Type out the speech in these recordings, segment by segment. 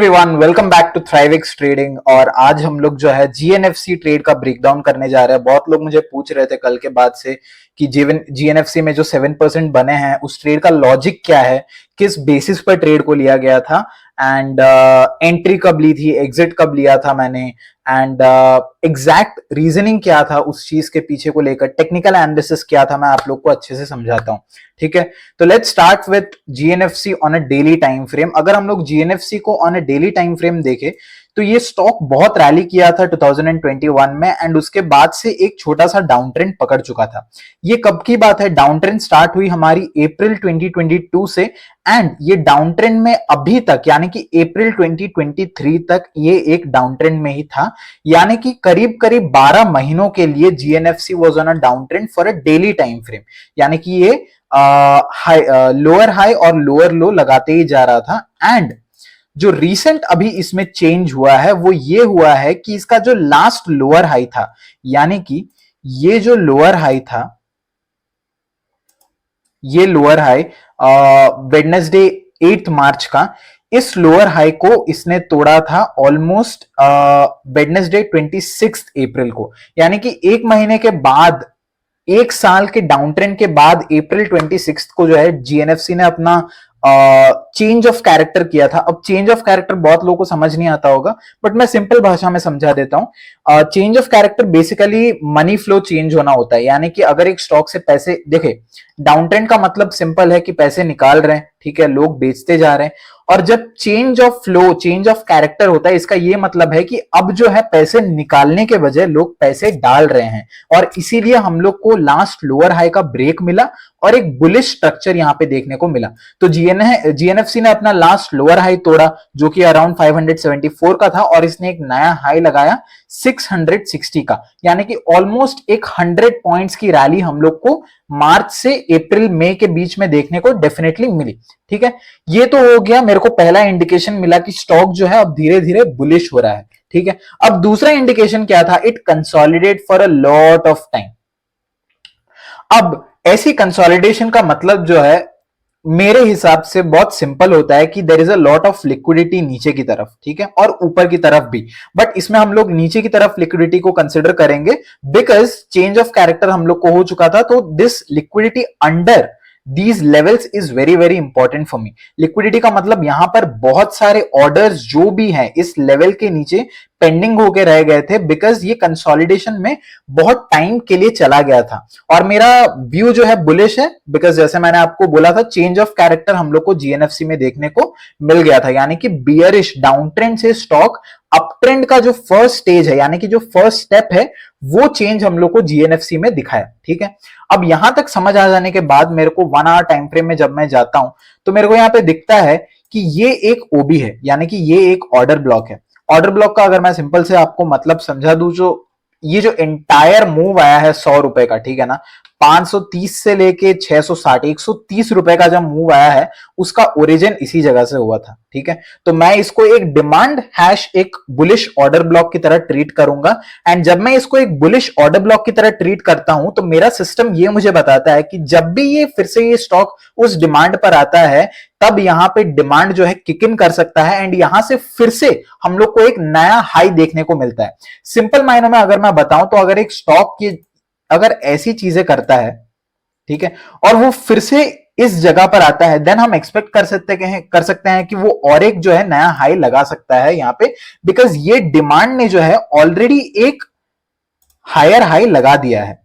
Everyone, welcome back to Thrivix trading. और आज हम लोग जो है जीएनएफसी ट्रेड का ब्रेकडाउन करने जा रहे हैं। बहुत लोग मुझे पूछ रहे थे कल के बाद से कि जीएनएफसी में जो 7% बने हैं उस ट्रेड का लॉजिक क्या है, किस बेसिस पर ट्रेड को लिया गया था, एंड एंट्री कब ली थी, एग्जिट कब लिया था मैंने, एंड एग्जैक्ट रीजनिंग क्या था उस चीज के पीछे को लेकर, टेक्निकल एनालिसिस क्या था, मैं आप लोग को अच्छे से समझाता हूं। ठीक है, तो let's start with GNFC on a daily time frame. अगर हम लोग जीएनएफसी को on a daily time frame देखें तो ये स्टॉक बहुत रैली किया था 2021 में, एंड उसके बाद से एक छोटा सा डाउन ट्रेंड पकड़ चुका था। ये कब की बात है? डाउन ट्रेंड स्टार्ट हुई हमारी अप्रैल 2022 से, एंड ये डाउन ट्रेंड में अभी तक यानी कि अप्रैल 2023 तक ये एक डाउन ट्रेंड में ही था। यानी कि करीब करीब 12 महीनों के लिए GNFC was on a down trend for a daily time frame. यानी कि ये लोअर हाई और लोअर लो लगाते ही जा रहा था। एंड जो रिसेंट अभी इसमें चेंज हुआ है वो ये हुआ है कि इसका जो लास्ट लोअर हाई था, यानी कि ये जो लोअर हाई था, ये लोअर हाई वेडनेसडे 8 मार्च का, इस लोअर हाई को इसने तोड़ा था ऑलमोस्ट वेडनेसडे 26 अप्रैल को। यानी कि एक महीने के बाद, एक साल के डाउन ट्रेंड के बाद अप्रैल 26 को जो है जीएनएफसी ने अपना चेंज ऑफ कैरेक्टर किया था। अब चेंज ऑफ कैरेक्टर बहुत लोगों को समझ नहीं आता होगा, बट मैं सिंपल भाषा में समझा देता हूं। Change of character basically money flow change होना होता है। यानी कि अगर एक स्टॉक से पैसे, देखे, डाउन ट्रेंड का मतलब सिंपल है कि पैसे निकाल रहे हैं, ठीक है, लोग बेचते जा रहे हैं। और जब change of flow, change of character होता है, इसका यह मतलब है कि अब जो है पैसे निकालने के बजाय लोग पैसे डाल रहे हैं। और इसीलिए हम लोग को लास्ट लोअर हाई का ब्रेक मिला और एक बुलिश स्ट्रक्चर यहां पे देखने को मिला। तो जीएनएफसी ने अपना लास्ट लोअर हाई तोड़ा जो कि अराउंड 574 का था, और इसने एक नया हाई लगाया 660 का। यानी कि ऑलमोस्ट एक 100 पॉइंट्स की रैली हम लोग को मार्च से अप्रैल मई के बीच में देखने को डेफिनेटली मिली। ठीक है, ये तो हो गया, मेरे को पहला इंडिकेशन मिला कि स्टॉक जो है अब धीरे धीरे बुलिश हो रहा है। ठीक है, अब दूसरा इंडिकेशन क्या था? It consolidate for a lot of time. अब ऐसी कंसोलिडेशन का मतलब जो है मेरे हिसाब से बहुत सिंपल होता है कि there is a lot of liquidity नीचे की तरफ, ठीक है, और ऊपर की तरफ भी। बट इसमें हम लोग नीचे की तरफ लिक्विडिटी को कंसिडर करेंगे बिकॉज चेंज ऑफ कैरेक्टर हम लोग को हो चुका था। तो this liquidity under these levels is very very important for me. Liquidity का मतलब यहां पर बहुत सारे ऑर्डर्स जो भी हैं इस लेवल के नीचे पेंडिंग होके रह गए थे, बिकॉज ये कंसोलिडेशन में बहुत टाइम के लिए चला गया था। और मेरा व्यू जो है बुलिश है, बिकॉज जैसे मैंने आपको बोला था चेंज ऑफ कैरेक्टर हम लोग को जीएनएफसी में देखने को मिल गया था। यानी कि बियरिश डाउन ट्रेंड से स्टॉक अप ट्रेंड का जो फर्स्ट स्टेज है, यानी कि जो फर्स्ट स्टेप है, वो चेंज हम लोग को जीएनएफसी में दिखाया। ठीक है, अब यहां तक समझ आ जाने के बाद मेरे को 1 आवर टाइम फ्रेम में जब मैं जाता हूं तो मेरे को यहां पे दिखता है कि ये एक ओबी है, यानी कि ये एक ऑर्डर ब्लॉक है। ऑर्डर ब्लॉक का अगर मैं सिंपल से आपको मतलब समझा दूं, जो ये जो एंटायर मूव आया है 100 रुपए का, ठीक है ना, 530 से लेके 660, 130 रुपए का जब मूव आया है उसका ओरिजिन इसी जगह से हुआ था। ठीक है, तो मैं इसको एक डिमांड हैश, एक बुलिश ऑर्डर ब्लॉक की तरह ट्रीट करूंगा। एंड जब मैं इसको एक बुलिश ऑर्डर ब्लॉक की तरह ट्रीट करता हूं तो मेरा सिस्टम ये मुझे बताता है कि जब भी ये फिर से ये स्टॉक उस डिमांड पर आता है तब यहां पे डिमांड जो है किक इन कर सकता है, एंड यहां से फिर से हम लोग को एक नया हाई देखने को मिलता है। सिंपल मायनों में अगर मैं बताऊं तो अगर एक स्टॉक की अगर ऐसी चीजें करता है, ठीक है, और वो फिर से इस जगह पर आता है, देन हम एक्सपेक्ट कर सकते हैं कि वो और एक जो है नया हाई लगा सकता है यहां पे, बिकॉज ये डिमांड ने जो है ऑलरेडी एक हायर हाई लगा दिया है।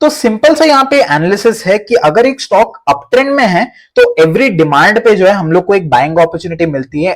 तो सिंपल सा यहाँ पे एनालिसिस है कि अगर एक स्टॉक अप ट्रेंड में है तो एवरी डिमांड पे जो है हम लोग को एक बाइंग अपॉर्चुनिटी मिलती है,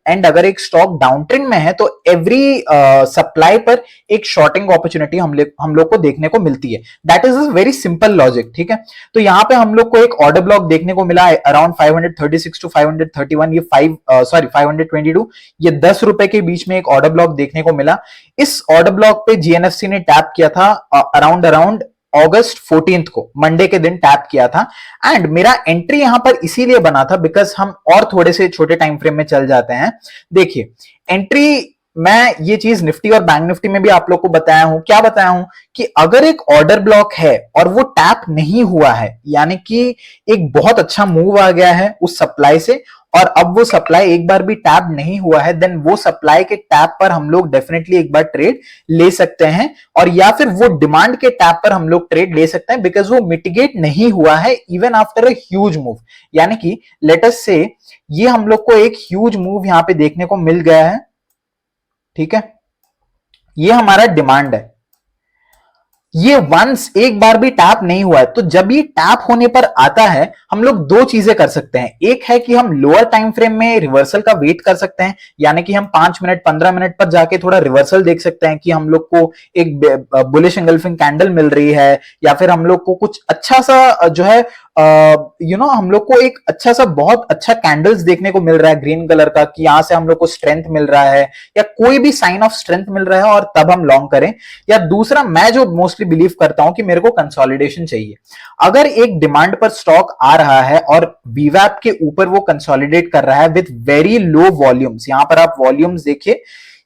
एंड अगर एक स्टॉक डाउन ट्रेंड में है तो एवरी सप्लाई पर एक शॉर्टिंग अपॉर्चुनिटी हम लोग को देखने को मिलती है। That is a very simple logic. ठीक है, तो यहाँ पे हम लोग को एक ऑर्डर ब्लॉक देखने को मिला अराउंड 536 टू 531, ये 522, ये 10 रुपए के बीच में एक ऑर्डर ब्लॉक देखने को मिला। इस ऑर्डर ब्लॉक पे जीएनएफसी ने टैप किया था अराउंड अगस्त 14 को, मंडे के दिन टैप किया था। एंड मेरा एंट्री यहां पर इसीलिए बना था बिकॉज हम और थोड़े से छोटे टाइम फ्रेम में चल जाते हैं। देखिए, एंट्री मैं ये चीज निफ्टी और बैंक निफ्टी में भी आप लोग को बताया हूं, क्या बताया हूं कि अगर एक ऑर्डर ब्लॉक है और वो टैप नहीं हुआ है, यानी कि एक बहुत अच्छा मूव आ गया है उस सप्लाई से और अब वो सप्लाई एक बार भी टैप नहीं हुआ है, देन वो सप्लाई के टैप पर हम लोग डेफिनेटली एक बार ट्रेड ले सकते हैं, और या फिर वो डिमांड के टैप पर हम लोग ट्रेड ले सकते हैं, बिकॉज वो मिटिगेट नहीं हुआ है even after a huge move. यानी कि लेट अस से ये हम लोग को एक ह्यूज मूव यहां पे देखने को मिल गया है, ठीक है, ये हमारा डिमांड है, ये वंस एक बार भी टैप नहीं हुआ है। तो जब ये टैप होने पर आता है, हम लोग दो चीजें कर सकते हैं। एक है कि हम लोअर टाइम फ्रेम में रिवर्सल का वेट कर सकते हैं, यानी कि हम 5 मिनट 15 मिनट पर जाके थोड़ा रिवर्सल देख सकते हैं कि हम लोग को एक बुलिश एंगल्फिंग कैंडल मिल रही है, या फिर हम लोग को कुछ अच्छा सा जो है हम लोग को एक अच्छा सा बहुत अच्छा कैंडल्स देखने को मिल रहा है ग्रीन कलर का, कि यहां से हम लोग को स्ट्रेंथ मिल रहा है या कोई भी साइन ऑफ स्ट्रेंथ मिल रहा है, और तब हम लॉन्ग करें। या दूसरा, मैं जो मोस्टली बिलीव करता हूं कि मेरे को कंसोलिडेशन चाहिए। अगर एक डिमांड पर स्टॉक आ रहा है और वीवैप के ऊपर वो कंसोलिडेट कर रहा है विथ वेरी लो वॉल्यूम्स, यहां पर आप वॉल्यूम्स देखिए,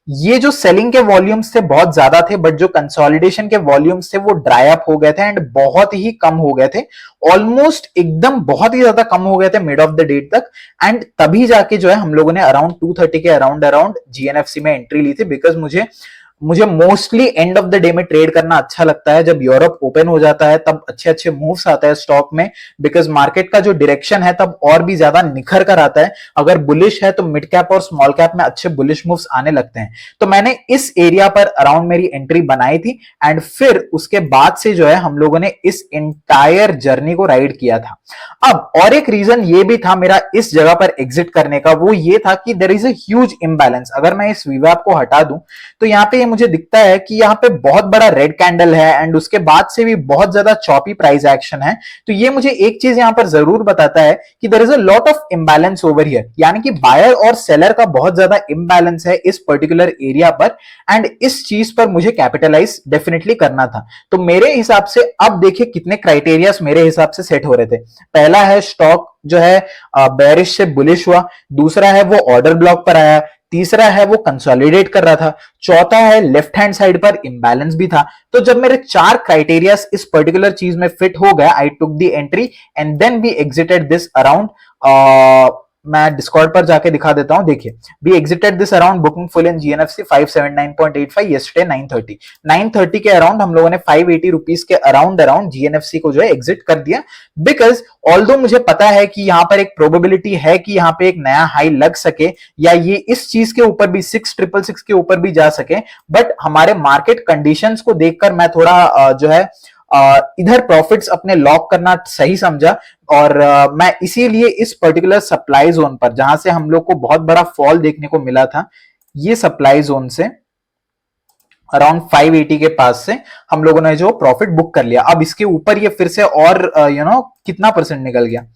ये जो सेलिंग के वॉल्यूम्स थे बहुत ज्यादा थे, बट जो कंसोलिडेशन के वॉल्यूम्स थे वो ड्राई अप हो गए थे एंड बहुत ही कम हो गए थे, ऑलमोस्ट एकदम बहुत ही ज्यादा कम हो गए थे मिड ऑफ द डेट तक। एंड तभी जाके जो है हम लोगों ने अराउंड 230 के अराउंड जीएनएफसी में एंट्री ली थी, बिकॉज मुझे mostly end of the day में ट्रेड करना अच्छा लगता है। जब यूरोप ओपन हो जाता है तब अच्छे अच्छे मूव्स आते हैं स्टॉक में, बिकॉज मार्केट का जो डायरेक्शन है तब और भी ज्यादा निखर कर आता है। अगर बुलिश है तो मिड कैप और स्मॉल कैप में अच्छे बुलिश मूव्स आने लगते हैं। तो मैंने इस एरिया पर अराउंड मेरी एंट्री बनाई थी, एंड फिर उसके बाद से जो है हम लोगों ने इस एंटायर जर्नी को राइड किया था। अब और एक रीजन ये भी था मेरा इस जगह पर एग्जिट करने का, वो ये था कि there is a huge imbalance. अगर मैं इस वीवैप को हटा दूं तो यहाँ पे मुझे दिखता है कि यहाँ पे बहुत बड़ा रेड कैंडल है, एंड उसके बाद से भी बहुत ज्यादा चॉपी प्राइस एक्शन है। तो ये मुझे एक चीज यहाँ पर जरूर बताता है कि there is a lot of imbalance over here, यानी कि बायर और सेलर का बहुत ज्यादा इंबैलेंस है इस पर्टिकुलर एरिया पर, एंड इस चीज पर मुझे कैपिटलाइज डेफिनेटली करना था। तो मेरे हिसाब से अब देखिए कितने क्राइटेरियाज मेरे हिसाब से सेट हो रहे थे। पहला है स्टॉक जो है बेरिश से बुलिश हुआ, दूसरा है वो ऑर्डर ब्लॉक पर आया, तीसरा है वो कंसोलिडेट कर रहा था, चौथा है लेफ्ट हैंड साइड पर इंबैलेंस भी था। तो जब मेरे चार क्राइटेरियाज इस पर्टिकुलर चीज में फिट हो गया, I took the entry and then we exited this around, मैं डिस्कॉर्ड पर जाके दिखा देता हूं, देखिए we exited this around booking full in GNFC 579.85 yesterday 930 के अराउंड हम लोगों ने 580 रुपीस के अराउंड जीएनएफसी को जो है एग्जिट कर दिया। बिकॉज ऑल्दो मुझे पता है कि यहां पर एक प्रोबेबिलिटी है कि यहां पे एक नया हाई लग सके, या ये इस चीज के ऊपर भी 6666 के ऊपर भी जा सके, बट हमारे मार्केट कंडीशंस को देखकर मैं थोड़ा जो है इधर प्रॉफिट्स अपने लॉक करना सही समझा। और मैं इसीलिए इस पर्टिकुलर सप्लाई जोन पर, जहां से हम लोग को बहुत बड़ा फॉल देखने को मिला था, ये सप्लाई जोन से अराउंड 580 के पास से हम लोगों ने जो प्रॉफिट बुक कर लिया। अब इसके ऊपर ये फिर से और कितना परसेंट निकल गया,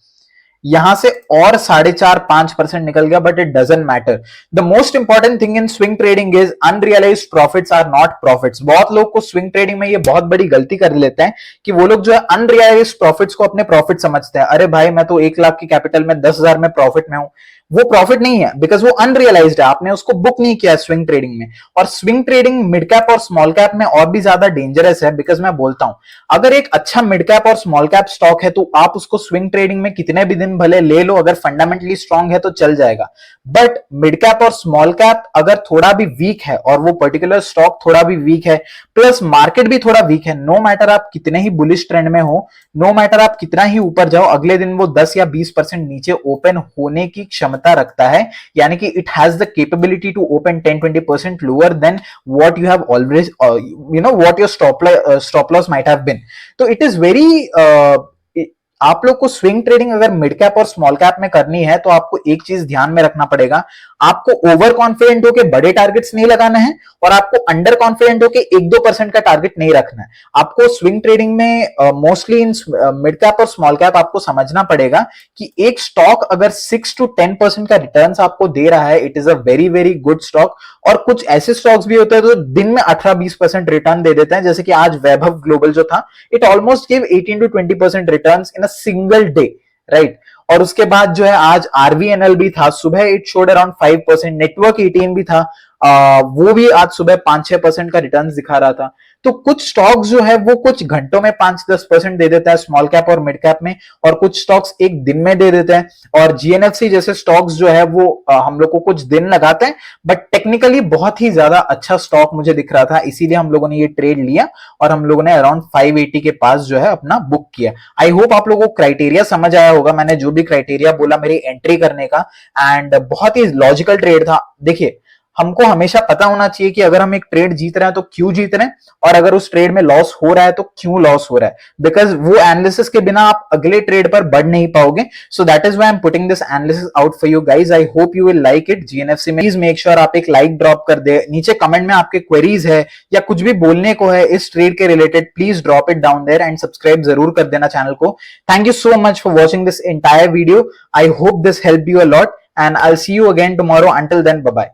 यहां से और 4.5-5% निकल गया, but it doesn't matter. The most important thing in swing trading is unrealised profits are not profits. बहुत लोग को स्विंग ट्रेडिंग में ये बहुत बड़ी गलती कर लेते हैं कि वो लोग जो है अनरियलाइज्ड प्रॉफिट्स को अपने प्रॉफिट समझते हैं। अरे भाई मैं तो 1 लाख की कैपिटल में 10,000 में प्रॉफिट में हूं, वो प्रॉफिट नहीं है, बिकॉज वो अनरियलाइज्ड है, आपने उसको बुक नहीं किया स्विंग ट्रेडिंग में। और स्विंग ट्रेडिंग मिड कैप और स्मॉल कैप में और भी ज्यादा डेंजरस है, बिकॉज मैं बोलता हूं अगर एक अच्छा मिड कैप और स्मॉल कैप स्टॉक है तो आप उसको स्विंग ट्रेडिंग में कितने भी दिन भले ले लो, अगर फंडामेंटली स्ट्रांग है तो चल जाएगा। बट मिड कैप और स्मॉल कैप अगर थोड़ा भी वीक है, और वो पर्टिकुलर स्टॉक थोड़ा भी वीक है, प्लस मार्केट भी थोड़ा वीक है, नो मैटर आप कितने ही बुलिश ट्रेंड में हो, नो मैटर आप कितना ही ऊपर जाओ, अगले दिन वो 10 या 20% नीचे ओपन होने की क्षमता रखता है। यानी कि it has the capability to open 10-20% lower than what you have always what your stop loss might have been. तो इट इज वेरी आप लोग को स्विंग ट्रेडिंग अगर मिड कैप और स्मॉल कैप में करनी है तो आपको एक चीज ध्यान में रखना पड़ेगा, आपको ओवर कॉन्फिडेंट होकर बड़े टारगेट्स नहीं लगाना है, और आपको अंडर कॉन्फिडेंट होकर 1-2% का टारगेट नहीं रखना है। आपको स्विंग ट्रेडिंग में मोस्टली इन मिड कैप और स्मॉल कैप आपको समझना पड़ेगा कि एक स्टॉक अगर 6-10% का रिटर्न्स आपको दे रहा है, it is a very very good stock. और कुछ ऐसे स्टॉक्स भी होते हैं जो दिन में 18-20% रिटर्न दे देते हैं, जैसे कि आज वैभव ग्लोबल जो था, it almost give 18-20% returns in a single day, right. और उसके बाद जो है आज आरवीएनएल भी था, सुबह इट शोड अराउंड 5%, नेटवर्क 18 भी था, वो भी आज सुबह 5-6% का रिटर्न दिखा रहा था। तो कुछ स्टॉक्स जो है वो कुछ घंटों में 5-10% दे देता है स्मॉल कैप और मिड कैप में, और कुछ स्टॉक्स एक दिन में दे देते हैं। और जीएनएफसी जैसे स्टॉक्स जो है वो हम लोग को कुछ दिन लगाते हैं, बट टेक्निकली बहुत ही ज्यादा अच्छा स्टॉक मुझे दिख रहा था, इसीलिए हम लोगों ने ये ट्रेड लिया और हम लोगों ने अराउंड 580 के पास जो है अपना बुक किया। आई होप आप लोगों को क्राइटेरिया समझ आया होगा, मैंने जो भी क्राइटेरिया बोला मेरी एंट्री करने का, एंड बहुत ही लॉजिकल ट्रेड था। देखिए, हमको हमेशा पता होना चाहिए कि अगर हम एक ट्रेड जीत रहे हैं तो क्यों जीत रहे हैं, और अगर उस ट्रेड में लॉस हो रहा है तो क्यों लॉस हो रहा है, बिकॉज वो एनालिसिस के बिना आप अगले ट्रेड पर बढ़ नहीं पाओगे। So that is why I am putting this analysis out for you guys. I hope you will like it. GNFC में प्लीज मेक श्योर आप एक लाइक ड्रॉप कर दे, नीचे कमेंट में आपके क्वेरीज है या कुछ भी बोलने को है इस ट्रेड के related, please drop it down there and subscribe जरूर कर देना चैनल को। Thank you so much for watching this entire video. I hope this help you a lot, and I'll see you again tomorrow. Until then, bye bye.